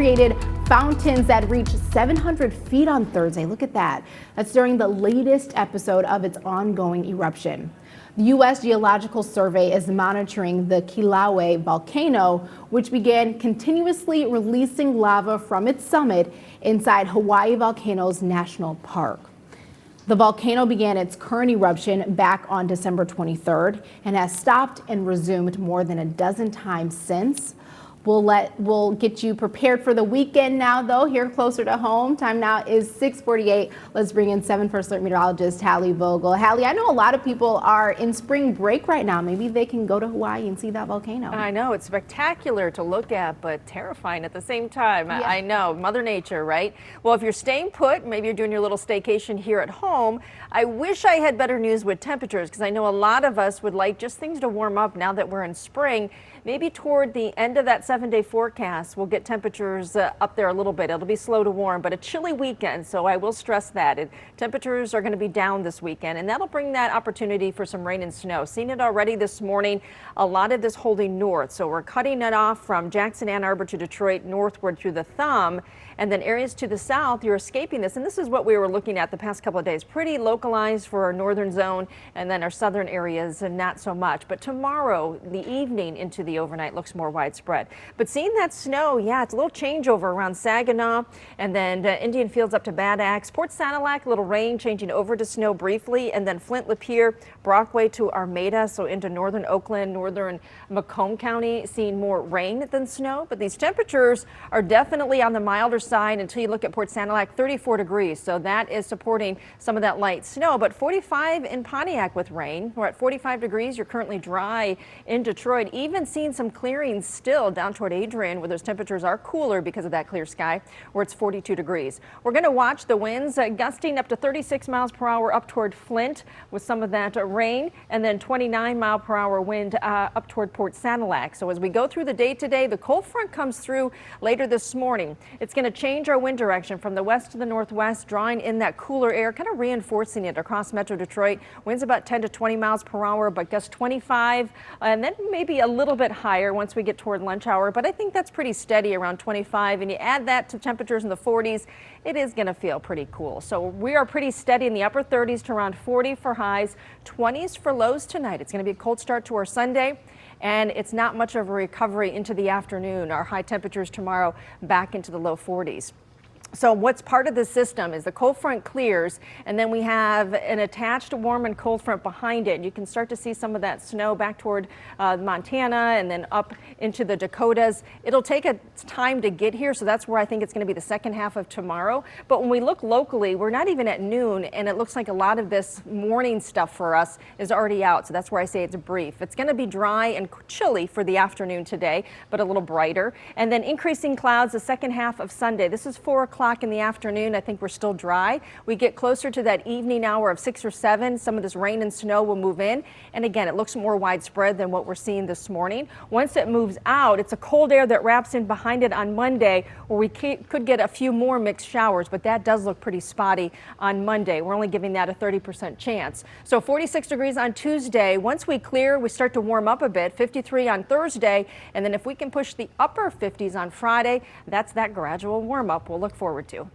created fountains that reached 700 feet on Thursday. Look at that. That's during the latest episode of its ongoing eruption. The U.S. Geological Survey is monitoring the Kilauea volcano, which began continuously releasing lava from its summit inside Hawaii Volcanoes National Park. The volcano began its current eruption back on December 23rd and has stopped and resumed more than a dozen times since. We'll get you prepared for the weekend now, though, here closer to home. Time now is 6:48. Let's bring in 7 First Alert meteorologist Hallie Vogel. Hallie, I know a lot of people are in spring break right now. Maybe they can go to Hawaii and see that volcano. I know, it's spectacular to look at, but terrifying at the same time. Yeah. I know, Mother Nature, right? Well, if you're staying put, maybe you're doing your little staycation here at home, I wish I had better news with temperatures, because I know a lot of us would like just things to warm up now that we're in spring. Maybe toward the end of that 7-day forecast, we'll get temperatures up there a little bit. It'll be slow to warm, but a chilly weekend, so I will stress that. Temperatures are going to be down this weekend, and that'll bring that opportunity for some rain and snow. Seen it already this morning, a lot of this holding north, so we're cutting it off from Jackson, Ann Arbor to Detroit northward through the thumb, and then areas to the south, you're escaping this, and this is what we were looking at the past couple of days. Pretty localized for our northern zone, and then our southern areas, and not so much. But tomorrow, the evening into the overnight looks more widespread. But seeing that snow, yeah, it's a little changeover around Saginaw and then Indian Fields up to Bad Axe. Port Sanilac, a little rain changing over to snow briefly, and then Flint, Lapeer, Brockway to Armada, so into northern Oakland, northern Macomb County, seeing more rain than snow. But these temperatures are definitely on the milder side until you look at Port Sanilac, 34 degrees. So that is supporting some of that light snow, but 45 in Pontiac with rain. We're at 45 degrees. You're currently dry in Detroit, even seeing some clearings still down toward Adrian, where those temperatures are cooler because of that clear sky, where it's 42 degrees. We're going to watch the winds gusting up to 36 miles per hour up toward Flint with some of that rain, and then 29 mile per hour wind up toward Port Sanilac. So as we go through the day today, the cold front comes through later this morning. It's going to change our wind direction from the west to the northwest, drawing in that cooler air, kind of reinforcing it across Metro Detroit. Winds about 10 to 20 miles per hour, but gusts 25, and then maybe a little bit higher once we get toward lunch hour. But I think that's pretty steady around 25, and you add that to temperatures in the 40s, it is going to feel pretty cool. So we are pretty steady in the upper 30s to around 40 for highs, 20s for lows tonight. It's going to be a cold start to our Sunday, and it's not much of a recovery into the afternoon. Our high temperatures tomorrow back into the low 40s. So what's part of the system is the cold front clears, and then we have an attached warm and cold front behind it. You can start to see some of that snow back toward Montana and then up into the Dakotas. It'll take a time to get here, so that's where I think it's going to be the second half of tomorrow. But when we look locally, we're not even at noon, and it looks like a lot of this morning stuff for us is already out. So that's where I say it's brief. It's going to be dry and chilly for the afternoon today, but a little brighter. And then increasing clouds the second half of Sunday. This is 4 o'clock in the afternoon. I think we're still dry. We get closer to that evening hour of 6 or 7. Some of this rain and snow will move in. And again, it looks more widespread than what we're seeing this morning. Once it moves out, it's a cold air that wraps in behind it on Monday, where we could get a few more mixed showers, but that does look pretty spotty on Monday. We're only giving that a 30% chance. So 46 degrees on Tuesday. Once we clear, we start to warm up a bit. 53 on Thursday. And then if we can push the upper 50s on Friday, that's that gradual warm up we'll look forward to.